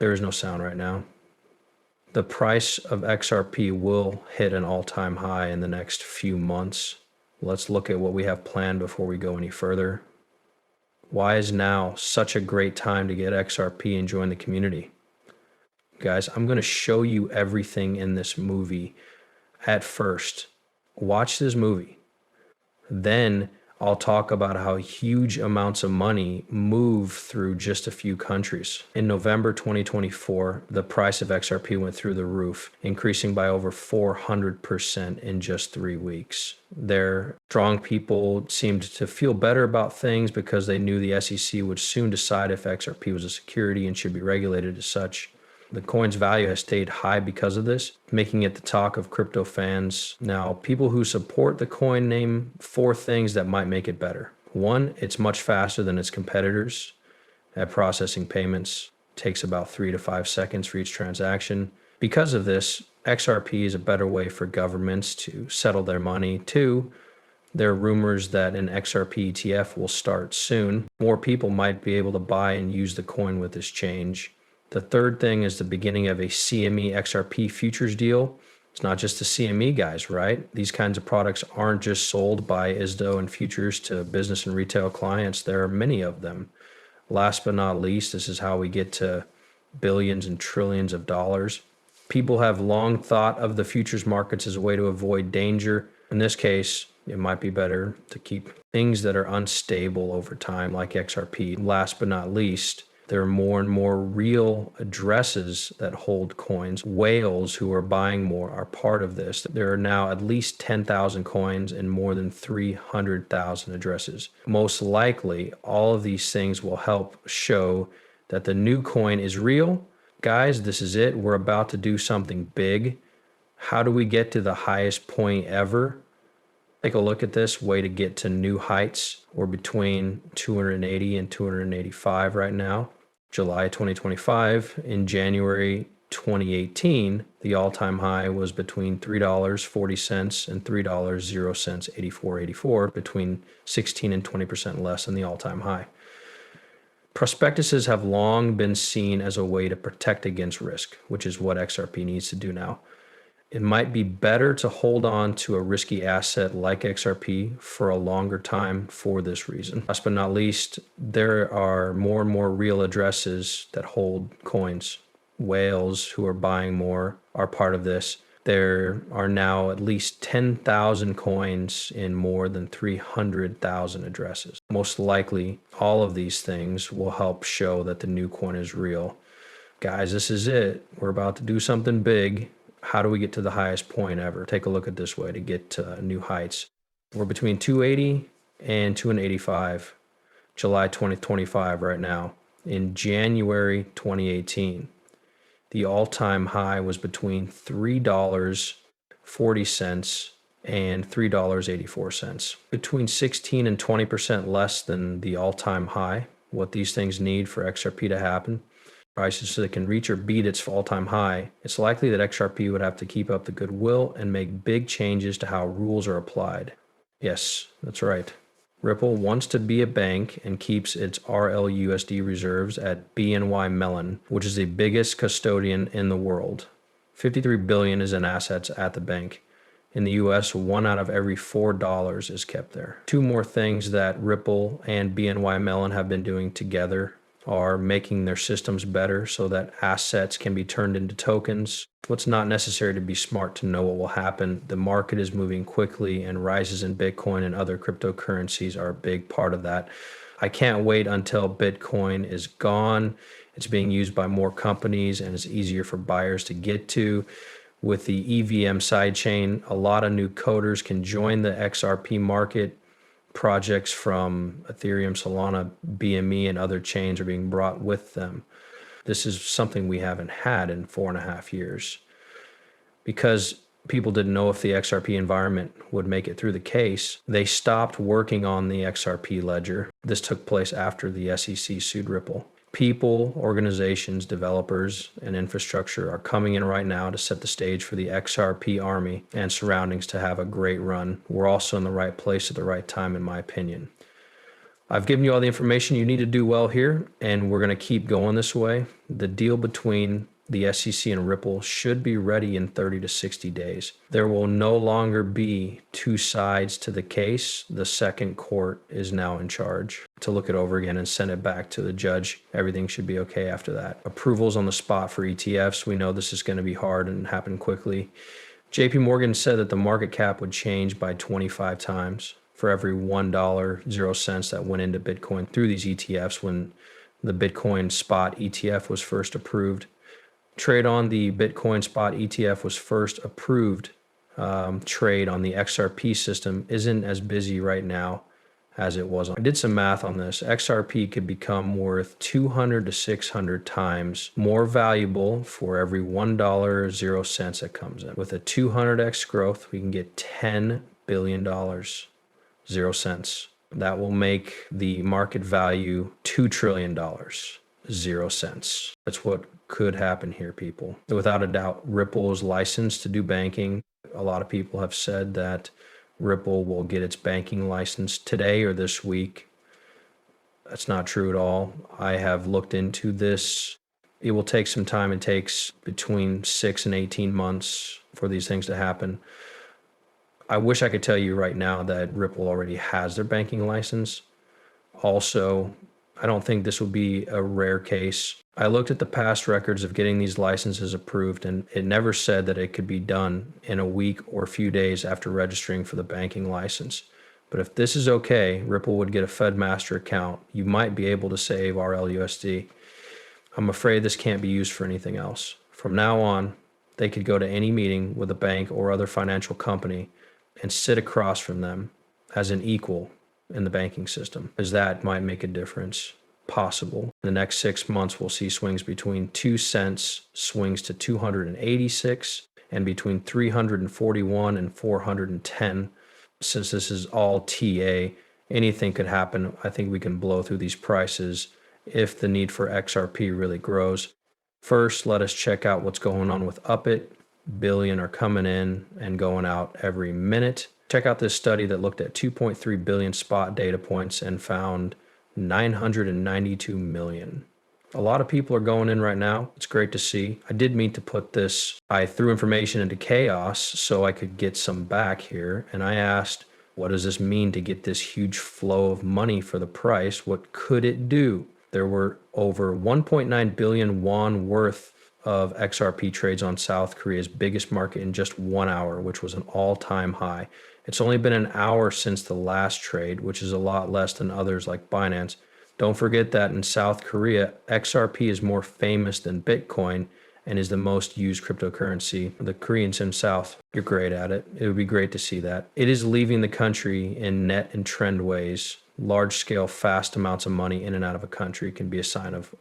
There is no sound right now. The price of XRP will hit an all-time high in the next few months. Let's look at what we have planned before we go any further. Why is now such a great time to get XRP and join the community? Guys, I'm going to show you everything in this movie at first. Watch this movie. Then I'll talk about how huge amounts of money move through just a few countries. In November 2024, the price of XRP went through the roof, increasing by over 400% in just 3 weeks. Their strong people seemed to feel better about things because they knew the SEC would soon decide if XRP was a security and should be regulated as such. The coin's value has stayed high because of this, making it the talk of crypto fans. Now, people who support the coin name 4 things that might make it better. 1, it's much faster than its competitors at processing payments. It takes about 3 to 5 seconds for each transaction. Because of this, XRP is a better way for governments to settle their money. 2, there are rumors that an XRP ETF will start soon. More people might be able to buy and use the coin with this change. The third thing is the beginning of a CME XRP futures deal. It's not just the CME guys, right? These kinds of products aren't just sold by ISDO and futures to business and retail clients. There are many of them. Last but not least, this is how we get to billions and trillions of dollars. People have long thought of the futures markets as a way to avoid danger. In this case, it might be better to keep things that are unstable over time, like XRP. Last but not least, there are more and more real addresses that hold coins. Whales who are buying more are part of this. There are now at least 10,000 coins and more than 300,000 addresses. Most likely, all of these things will help show that the new coin is real. Guys, this is it. We're about to do something big. How do we get to the highest point ever? Take a look at this way to get to new heights. We're between 280 and 285 right now. July 2025. In January 2018, the all-time high was between $3.40 and $3.00 84.84, between 16 and 20% less than the all-time high. Prospectuses have long been seen as a way to protect against risk, which is what XRP needs to do now. It might be better to hold on to a risky asset like XRP for a longer time for this reason. Last but not least, there are more and more real addresses that hold coins. Whales who are buying more are part of this. There are now at least 10,000 coins in more than 300,000 addresses. Most likely, all of these things will help show that the new coin is real. Guys, this is it. We're about to do something big. How do we get to the highest point ever? Take a look at this way to get to new heights. We're between 280 and 285, July 2025 right now. In January 2018, the all-time high was between $3.40 and $3.84, between 16 and 20% less than the all-time high. What these things need for XRP to happen, prices so that it can reach or beat its all-time high, it's likely that XRP would have to keep up the goodwill and make big changes to how rules are applied. Yes, that's right. Ripple wants to be a bank and keeps its RLUSD reserves at BNY Mellon, which is the biggest custodian in the world. $53 billion is in assets at the bank. In the US, 1 out of every $4 is kept there. 2 more things that Ripple and BNY Mellon have been doing together are making their systems better so that assets can be turned into tokens. What's not necessary to be smart to know what will happen. The market is moving quickly, and rises in Bitcoin and other cryptocurrencies are a big part of that. I can't wait until Bitcoin is gone. It's being used by more companies and it's easier for buyers to get to. With the EVM sidechain, a lot of new coders can join the XRP market. Projects from Ethereum, Solana, BME, and other chains are being brought with them. This is something we haven't had in 4.5 years. Because people didn't know if the XRP environment would make it through the case, they stopped working on the XRP ledger. This took place after the SEC sued Ripple. People, organizations, developers, and infrastructure are coming in right now to set the stage for the XRP army and surroundings to have a great run. We're also in the right place at the right time, in my opinion. I've given you all the information you need to do well here, and we're going to keep going this way. The deal between the SEC and Ripple should be ready in 30 to 60 days. There will no longer be two sides to the case. The second court is now in charge to look it over again and send it back to the judge. Everything should be okay after that. Approvals on the spot for ETFs. We know this is going to be hard and happen quickly. JP Morgan said that the market cap would change by 25 times for every $1.00 that went into Bitcoin through these ETFs when the Bitcoin spot ETF was first approved. Trade on the Bitcoin spot ETF was first approved. Trade on the XRP system isn't as busy right now as it was. I did some math on this. XRP could become worth 200 to 600 times more valuable for every $1.00 that comes in. With a 200x growth, we can get $10 billion, 0 cents. That will make the market value $2 trillion, 0 cents. That's what could happen here, people. Without a doubt, Ripple is licensed to do banking. A lot of people have said that Ripple will get its banking license today or this week. That's not true at all. I have looked into this. It will take some time. It takes between 6 and 18 months for these things to happen. I wish I could tell you right now that Ripple already has their banking license. Also, I don't think this will be a rare case. I looked at the past records of getting these licenses approved, and it never said that it could be done in a week or a few days after registering for the banking license. But if this is okay, Ripple would get a FedMaster account. You might be able to save RLUSD. I'm afraid this can't be used for anything else. From now on, they could go to any meeting with a bank or other financial company and sit across from them as an equal in the banking system, as that might make a difference possible. In the next 6 months, we'll see swings between 2 cents, swings to 286, and between 341 and 410. Since this is all TA, anything could happen. I think we can blow through these prices if the need for XRP really grows. First, let us check out what's going on with Upit. Billion are coming in and going out every minute. Check out this study that looked at 2.3 billion spot data points and found 992 million. A lot of people are going in right now. It's great to see. I did mean to put this. I threw information into chaos so I could get some back here. And I asked, what does this mean to get this huge flow of money for the price? What could it do? There were over 1.9 billion won worth of XRP trades on South Korea's biggest market in just 1 hour, which was an all-time high. It's only been an hour since the last trade, which is a lot less than others like Binance. Don't forget that in South Korea, XRP is more famous than Bitcoin and is the most used cryptocurrency. The Koreans in South, you're great at it. It would be great to see that. It is leaving the country in net and trend ways. Large scale, fast amounts of money in and out of a country can be a sign of